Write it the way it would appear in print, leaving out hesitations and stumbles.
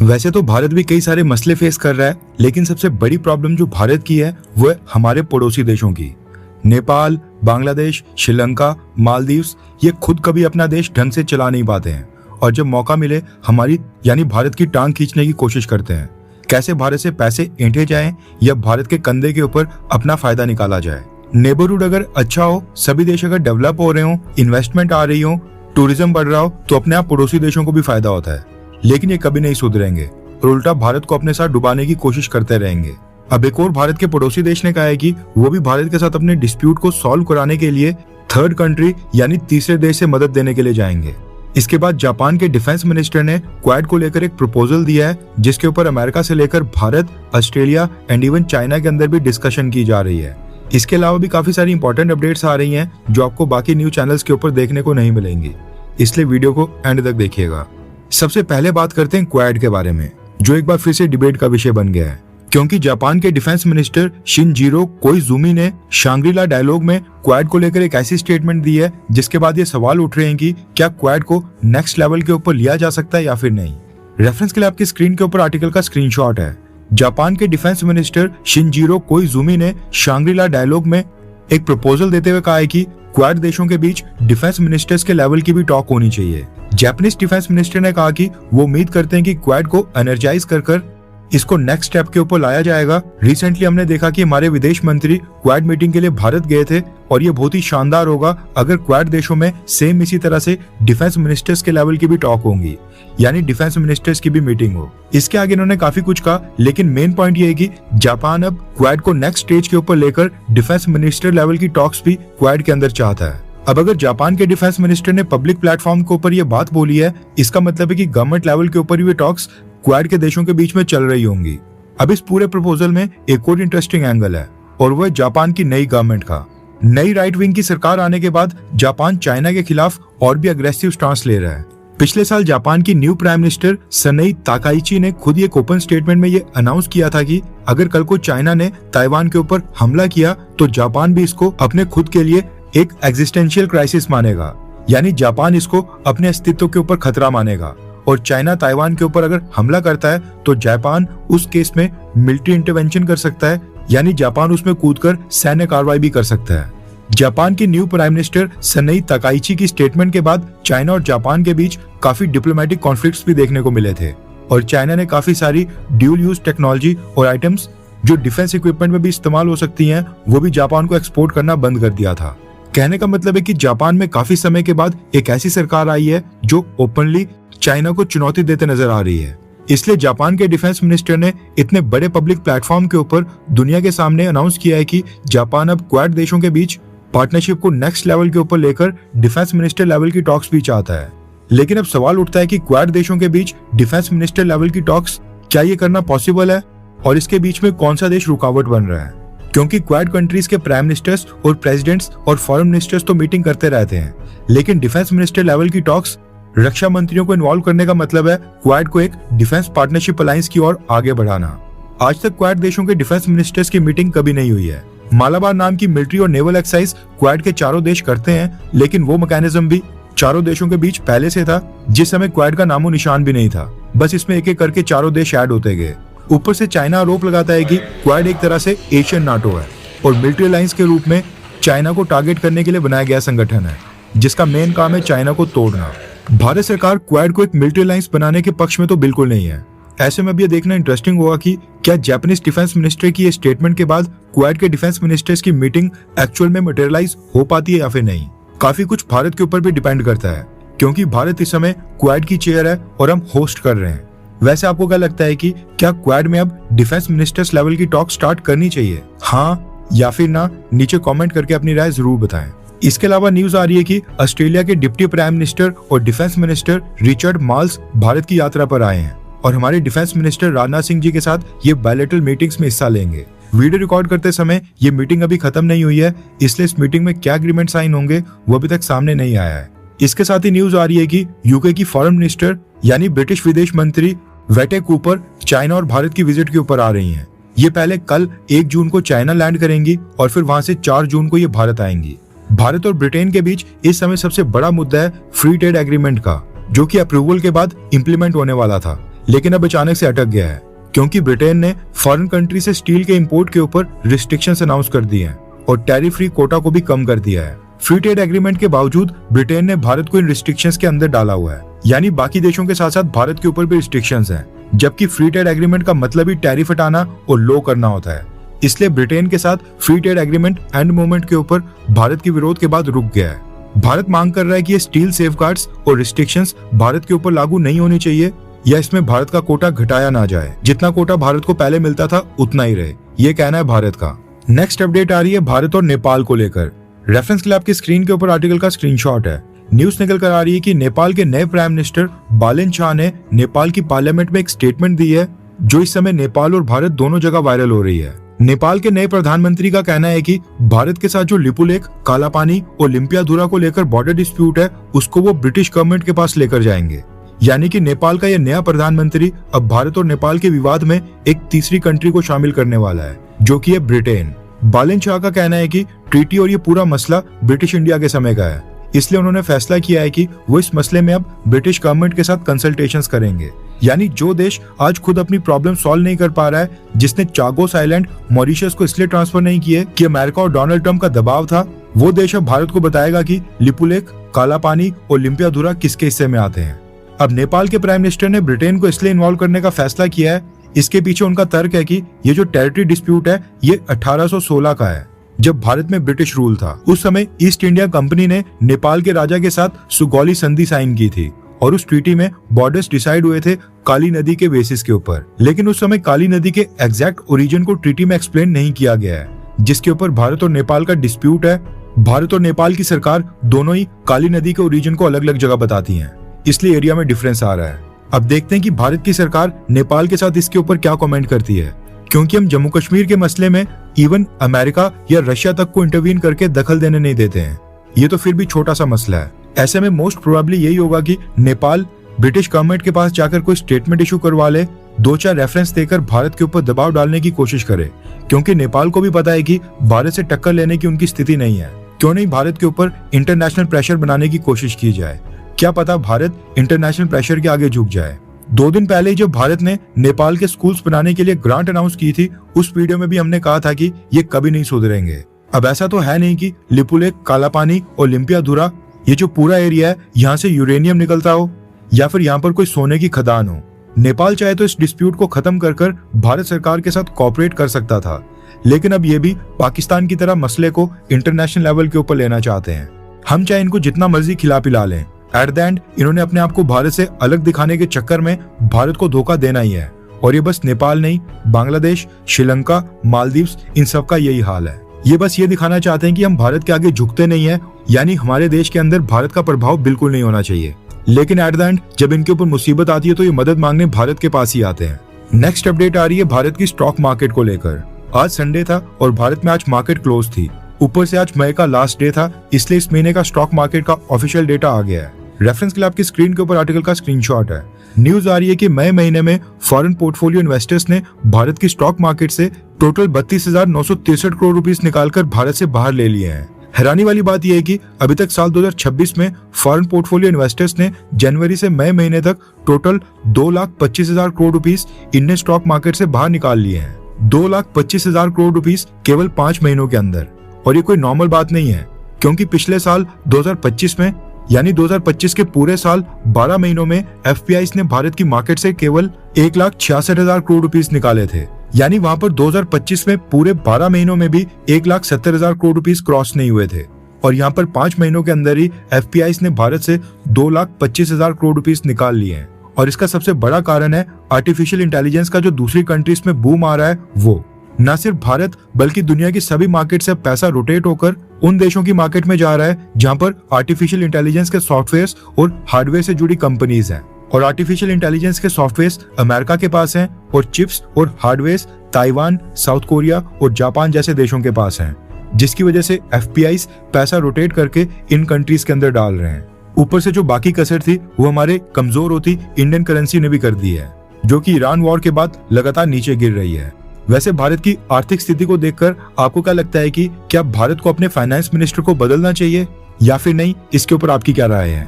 वैसे तो भारत भी कई सारे मसले फेस कर रहा है, लेकिन सबसे बड़ी प्रॉब्लम जो भारत की है वो है हमारे पड़ोसी देशों की। नेपाल, बांग्लादेश, श्रीलंका, मालदीव्स ये खुद कभी अपना देश ढंग से चला नहीं पाते हैं और जब मौका मिले हमारी यानी भारत की टांग खींचने की कोशिश करते हैं। कैसे भारत से पैसे ऐंठे जाएं या भारत के कंधे के ऊपर अपना फायदा निकाला जाए। नेबरहुड अगर अच्छा हो, सभी देश अगर डेवलप हो रहे हो, इन्वेस्टमेंट आ रही हो, टूरिज्म बढ़ रहा हो, तो अपने आप पड़ोसी देशों को भी फायदा होता है। लेकिन ये कभी नहीं सुधरेंगे और उल्टा भारत को अपने साथ डुबाने की कोशिश करते रहेंगे। अब एक और भारत के पड़ोसी देश ने कहा है कि वो भी भारत के साथ अपने डिस्प्यूट को सॉल्व कराने के लिए थर्ड कंट्री यानी तीसरे देश से मदद देने के लिए जाएंगे। इसके बाद जापान के डिफेंस मिनिस्टर ने क्वाड को लेकर एक प्रपोजल दिया है, जिसके ऊपर अमेरिका से लेकर Bharat, Australia and even China के अंदर भी डिस्कशन की जा रही है। इसके अलावा भी काफी सारी इंपॉर्टेंट अपडेट्स आ रही हैं जो आपको बाकी न्यूज चैनल्स के ऊपर देखने को नहीं मिलेंगी, इसलिए वीडियो को एंड तक देखिएगा। सबसे पहले बात करते हैं क्वाड के बारे में, जो एक बार फिर से डिबेट का विषय बन गया है, क्योंकि जापान के डिफेंस मिनिस्टर शिनजीरो कोइजुमी ने शांग्री-ला डायलॉग में क्वाड को लेकर एक ऐसी स्टेटमेंट दी है जिसके बाद ये सवाल उठ रहे हैं कि क्या क्वाड को नेक्स्ट लेवल के ऊपर लिया जा सकता है या फिर नहीं। रेफरेंस के लिए आपकी स्क्रीन के ऊपर आर्टिकल का स्क्रीनशॉट है। जापान के डिफेंस मिनिस्टर शिनजीरो कोइजुमी ने शांग्री-ला डायलॉग में एक प्रपोजल देते हुए कहा है कि क्वाड देशों के बीच डिफेंस मिनिस्टर्स के लेवल की भी टॉक होनी चाहिए। जापानीज डिफेंस मिनिस्टर ने कहा कि वो उम्मीद करते हैं कि क्वाड को एनर्जाइज कर इसको नेक्स्ट स्टेप के ऊपर लाया जाएगा। रिसेंटली हमने देखा कि हमारे विदेश मंत्री क्वाड मीटिंग के लिए भारत गए थे और ये बहुत ही शानदार होगा अगर क्वाड देशों में सेम इसी तरह से डिफेंस मिनिस्टर्स के लेवल की भी टॉक होंगी, यानी डिफेंस मिनिस्टर्स की भी मीटिंग हो। इसके आगे इन्होंने काफी कुछ कहा, लेकिन मेन पॉइंट ये है कि जापान अब क्वाड को नेक्स्ट स्टेज के ऊपर लेकर डिफेंस मिनिस्टर लेवल की टॉक्स भी क्वाड के अंदर चाहता है। अब अगर जापान के डिफेंस मिनिस्टर ने पब्लिक प्लेटफॉर्म के ऊपर ये बात बोली है, इसका मतलब है कि गवर्नमेंट लेवल के ऊपर ये टॉक्स क्वाड के देशों के बीच में चल रही होंगी। अब इस पूरे प्रपोजल में एक और इंटरेस्टिंग एंगल है और वो है जापान की नई गवर्नमेंट का। नई राइट विंग की सरकार आने के बाद जापान चाइना के खिलाफ और भी अग्रेसिव स्टांस ले रहा है। पिछले साल जापान की न्यू प्राइम मिनिस्टर सनेई ताकाइची ने खुद एक ओपन स्टेटमेंट में ये अनाउंस किया था कि अगर कल को चाइना ने ताइवान के ऊपर हमला किया तो जापान भी इसको अपने खुद के लिए एक एग्जिस्टेंशियल क्राइसिस मानेगा, यानी जापान इसको अपने अस्तित्व के ऊपर खतरा मानेगा और चाइना ताइवान के ऊपर अगर हमला करता है तो जापान उस केस में मिलिट्री इंटरवेंशन कर सकता है, यानी जापान उसमें कूदकर सैन्य कार्रवाई भी कर सकता है। जापान की न्यू प्राइम मिनिस्टर सनेई ताकाइची की स्टेटमेंट के बाद चाइना और जापान के बीच काफी डिप्लोमेटिक कॉन्फ्लिक्ट्स भी देखने को मिले थे और चाइना ने काफी सारी ड्यूल यूज टेक्नोलॉजी और आइटम्स जो डिफेंस इक्विपमेंट में भी इस्तेमाल हो सकती हैं, वो भी जापान को एक्सपोर्ट करना बंद कर दिया था। कहने का मतलब है कि जापान में काफी समय के बाद एक ऐसी सरकार आई है जो ओपनली चाइना को चुनौती देते नजर आ रही है। इसलिए जापान के डिफेंस मिनिस्टर ने इतने बड़े पब्लिक प्लेटफॉर्म के ऊपर दुनिया के सामने अनाउंस किया है कि जापान अब क्वाड देशों के बीच पार्टनरशिप को नेक्स्ट लेवल के ऊपर लेकर डिफेंस मिनिस्टर लेवल की टॉक्स भी चाहता है। लेकिन अब सवाल उठता है कि क्वाड देशों के बीच डिफेंस मिनिस्टर लेवल की टॉक्स क्या ये करना पॉसिबल है और इसके बीच में कौन सा देश रुकावट बन रहा है, क्योंकि क्वाड कंट्रीज के प्राइम मिनिस्टर्स और प्रेसिडेंट्स और फॉरेन मिनिस्टर्स तो मीटिंग करते रहते हैं, लेकिन डिफेंस मिनिस्टर लेवल की टॉक्स रक्षा मंत्रियों को इन्वॉल्व करने का मतलब है क्वाड को एक डिफेंस पार्टनरशिप अलायंस की ओर आगे बढ़ाना। आज तक क्वाड देशों के डिफेंस मिनिस्टर्स की मीटिंग कभी नहीं हुई है। मालाबार नाम की मिलिट्री और नेवल एक्सरसाइज क्वाड के चारों देश करते हैं, लेकिन वो मैकेनिज्म भी चारों देशों के बीच पहले से था जिस समय क्वाड का नामो निशान भी नहीं था। बस इसमें एक एक करके चारों देश ऐड होते गए। ऊपर से चाइना आरोप लगाता है कि क्वाड एक तरह से एशियन नाटो है और मिलिट्री अलायंस के रूप में चाइना को टारगेट करने के लिए बनाया गया संगठन है, जिसका मेन काम है चाइना को तोड़ना। भारत सरकार क्वाड को एक मिलिट्री अलायंस बनाने के पक्ष में तो बिल्कुल नहीं है। ऐसे में अब ये देखना इंटरेस्टिंग होगा कि क्या जापानीज डिफेंस मिनिस्टर की ये स्टेटमेंट के बाद क्वाड के डिफेंस मिनिस्टर्स की मीटिंग एक्चुअल में मटेरियलाइज हो पाती है या फिर नहीं। काफी कुछ भारत के ऊपर भी डिपेंड करता है, क्योंकि भारत इस समय क्वाड की चेयर है और हम होस्ट कर रहे हैं। वैसे आपको क्या लगता है कि क्या क्वाड में अब डिफेंस मिनिस्टर्स लेवल की टॉक स्टार्ट करनी चाहिए, हाँ या फिर ना? नीचे कमेंट करके अपनी राय जरूर बताएं। इसके अलावा न्यूज आ रही है कि ऑस्ट्रेलिया के डिप्टी प्राइम मिनिस्टर और डिफेंस मिनिस्टर रिचर्ड मार्ल्स भारत की यात्रा पर आए हैं और हमारे डिफेंस मिनिस्टर राजनाथ सिंह जी के साथ ये बायलैटरल मीटिंग्स में हिस्सा लेंगे। वीडियो रिकॉर्ड करते समय ये मीटिंग अभी खत्म नहीं हुई है, इसलिए इस मीटिंग में क्या एग्रीमेंट साइन होंगे वो अभी तक सामने नहीं आया है। इसके साथ ही न्यूज आ रही है कि यूके की फॉरेन मिनिस्टर यानी ब्रिटिश विदेश मंत्री वेटे कूपर चाइना और भारत की विजिट के ऊपर आ रही हैं। ये पहले कल 1 जून को चाइना लैंड करेंगी और फिर वहां से 4 जून को ये भारत आएंगी। भारत और ब्रिटेन के बीच इस समय सबसे बड़ा मुद्दा है फ्री ट्रेड एग्रीमेंट का, जो कि अप्रूवल के बाद इंप्लीमेंट होने वाला था, लेकिन अब अचानक से अटक गया है क्योंकि ब्रिटेन ने फॉरेन कंट्री से स्टील के इंपोर्ट के ऊपर रिस्ट्रिक्शंस अनाउंस कर दिए हैं और टैरिफ फ्री कोटा को भी कम कर दिया है। फ्री ट्रेड एग्रीमेंट के बावजूद ब्रिटेन ने भारत को इन रिस्ट्रिक्शंस के अंदर डाला हुआ है, यानी बाकी देशों के साथ साथ भारत के ऊपर भी रिस्ट्रिक्शंस हैं, जबकि फ्री ट्रेड एग्रीमेंट का मतलब ही टैरिफ हटाना और लो करना होता है। इसलिए ब्रिटेन के साथ free trade agreement and movement के ऊपर भारत के विरोध के बाद रुक गया है। भारत मांग कर रहा है कि ये स्टील सेफगार्ड्स और रिस्ट्रिक्शंस भारत के ऊपर लागू नहीं होनी चाहिए या इसमें भारत का कोटा घटाया ना जाए, जितना कोटा भारत को पहले मिलता था उतना ही रहे, ये कहना है भारत का। नेक्स्ट अपडेट आ रही है भारत और नेपाल को लेकर। रेफरेंस के लिए आपकी स्क्रीन के ऊपर आर्टिकल का स्क्रीनशॉट है। न्यूज निकल कर आ रही है कि नेपाल के नए प्राइम मिनिस्टर बालेन शाह ने नेपाल की पार्लियामेंट में एक स्टेटमेंट दी है जो इस समय नेपाल और भारत दोनों जगह वायरल हो रही है। नेपाल के नए प्रधानमंत्री का कहना है कि भारत के साथ जो लिपुलेख, कालापानी और लिम्पियाधुरा को लेकर बॉर्डर डिस्प्यूट है उसको वो ब्रिटिश गवर्नमेंट के पास लेकर जाएंगे, यानी कि नेपाल का यह नया प्रधानमंत्री अब भारत और नेपाल के विवाद में एक तीसरी कंट्री को शामिल करने वाला है जो कि है ब्रिटेन। बालेन शाह का कहना है कि ट्रीटी और ये पूरा मसला ब्रिटिश इंडिया के समय का है, इसलिए उन्होंने फैसला किया है कि वो इस मसले में अब ब्रिटिश गवर्नमेंट के साथ कंसल्टेशंस करेंगे। यानी जो देश आज खुद अपनी प्रॉब्लम सॉल्व नहीं कर पा रहा है, जिसने चागोस आइलैंड मॉरिशस को इसलिए ट्रांसफर नहीं किए कि अमेरिका और डोनाल्ड ट्रंप का दबाव था, वो देश अब भारत को बताएगा कि लिपुलेख, कालापानी और लिम्पियाधुरा किसके हिस्से में आते हैं। अब नेपाल के प्राइम मिनिस्टर ने ब्रिटेन को इसलिए इन्वॉल्व करने का फैसला किया है, इसके पीछे उनका तर्क है कि ये जो टेरिटरी डिस्प्यूट है ये 1816 का है, जब भारत में ब्रिटिश रूल था। उस समय ईस्ट इंडिया कंपनी ने नेपाल के राजा के साथ सुगौली संधि साइन की थी और उस ट्रीटी में बॉर्डर्स डिसाइड हुए थे काली नदी के बेसिस के ऊपर, लेकिन उस समय काली नदी के एग्जैक्ट ओरिजिन को ट्रीटी में एक्सप्लेन नहीं किया गया है, जिसके ऊपर भारत और नेपाल का डिस्प्यूट है। भारत और नेपाल की सरकार दोनों ही काली नदी के ओरिजिन को अलग अलग जगह बताती है, इसलिए एरिया में डिफरेंस आ रहा है। अब देखते हैं कि भारत की सरकार नेपाल के साथ इसके ऊपर क्या कमेंट करती है, क्योंकि हम जम्मू कश्मीर के मसले में इवन अमेरिका या रशिया तक को इंटरवीन करके दखल देने नहीं देते हैं। ये तो फिर भी छोटा सा मसला है। ऐसे में मोस्ट प्रोबेबली यही होगा कि नेपाल ब्रिटिश गवर्नमेंट के पास जाकर कोई स्टेटमेंट इशू करवा ले, 2-4 रेफरेंस देकर भारत के ऊपर दबाव डालने की कोशिश करे, क्योंकि नेपाल को भी पता है कि भारत से टक्कर लेने की उनकी स्थिति नहीं है। क्यों नहीं भारत के ऊपर इंटरनेशनल प्रेशर बनाने की कोशिश की जाए, क्या पता भारत इंटरनेशनल प्रेशर के आगे झुक जाए। 2 दिन पहले जब भारत ने नेपाल के स्कूल्स बनाने के लिए ग्रांट अनाउंस की थी, उस वीडियो में भी हमने कहा था कि ये कभी नहीं सुधरेंगे। अब ऐसा तो है नहीं कि लिपुलेख, कालापानी और लिम्पियाधुरा ये जो पूरा एरिया है यहाँ से यूरेनियम निकलता हो या फिर यहाँ पर कोई सोने की खदान हो। नेपाल चाहे तो इस डिस्प्यूट को खत्म कर भारत सरकार के साथ कोऑपरेट कर सकता था, लेकिन अब ये भी पाकिस्तान की तरह मसले को इंटरनेशनल लेवल के ऊपर लेना चाहते हैं। हम चाहे इनको जितना मर्जी खिला पिला लें, एट द एंड इन्होंने अपने आप को भारत से अलग दिखाने के चक्कर में भारत को धोखा देना ही है। और ये बस नेपाल नहीं, बांग्लादेश, श्रीलंका, मालदीव्स, इन सब का यही हाल है। ये बस ये दिखाना चाहते हैं कि हम भारत के आगे झुकते नहीं है, यानी हमारे देश के अंदर भारत का प्रभाव बिल्कुल नहीं होना चाहिए। लेकिन एट द एंड जब इनके ऊपर मुसीबत आती है तो ये मदद मांगने भारत के पास ही आते हैं। नेक्स्ट अपडेट आ रही है भारत की स्टॉक मार्केट को लेकर। आज संडे था और भारत में आज मार्केट क्लोज थी। ऊपर से आज मई का लास्ट डे था, इसलिए इस महीने का स्टॉक मार्केट का ऑफिशियल डेटा आ गया है। रेफरेंस के लिए आपकी स्क्रीन के ऊपर आर्टिकल का स्क्रीनशॉट है। न्यूज आ रही है कि मई महीने में फॉरेन पोर्टफोलियो इन्वेस्टर्स ने भारत की स्टॉक मार्केट से टोटल 32,963 करोड़ रुपीस निकालकर भारत से बाहर ले लिए हैं। हैरानी वाली बात यह है कि अभी तक साल 2026 में फॉरेन पोर्टफोलियो इन्वेस्टर्स ने जनवरी से मई महीने तक total 2,25,000 crore rupees Indian stock market से बाहर निकाल लिए हैं। 2,25,000 करोड़ रुपीस केवल 5 महीनों के अंदर। और ये कोई नॉर्मल बात नहीं है, क्योंकि पिछले साल 2025 में यानी 2025 के पूरे साल 12 महीनों में एफपीआईज ने भारत की मार्केट से केवल 1,66,000 करोड़ रुपीस निकाले थे। यानी वहां पर 2025 में पूरे 12 महीनों में भी 1,70,000 करोड़ रुपीस क्रॉस नहीं हुए थे, और यहाँ पर 5 महीनों के अंदर ही एफपीआईज ने भारत से 2,25,000 करोड़ रुपीस निकाल लिए हैं। और इसका सबसे बड़ा कारण है आर्टिफिशियल इंटेलिजेंस का जो दूसरी कंट्रीज में बूम आ रहा है। वो न सिर्फ भारत बल्कि दुनिया की सभी मार्केट से पैसा रोटेट होकर उन देशों की मार्केट में जा रहा है जहां पर आर्टिफिशियल इंटेलिजेंस के सॉफ्टवेयर और हार्डवेयर से जुड़ी कंपनीज हैं। और आर्टिफिशियल इंटेलिजेंस के सॉफ्टवेयर अमेरिका के पास हैं और चिप्स और हार्डवेयर ताइवान, साउथ कोरिया और जापान जैसे देशों के पास हैं, जिसकी वजह से एफपीआईज पैसा रोटेट करके इन कंट्रीज के अंदर डाल रहे हैं। ऊपर से जो बाकी कसर थी वो हमारे कमजोर होती इंडियन करेंसी ने भी कर दी है, जो कि ईरान वॉर के बाद लगातार नीचे गिर रही है। वैसे भारत की आर्थिक स्थिति को देखकर आपको क्या लगता है कि क्या भारत को अपने फाइनेंस मिनिस्टर को बदलना चाहिए या फिर नहीं? इसके ऊपर आपकी क्या राय है?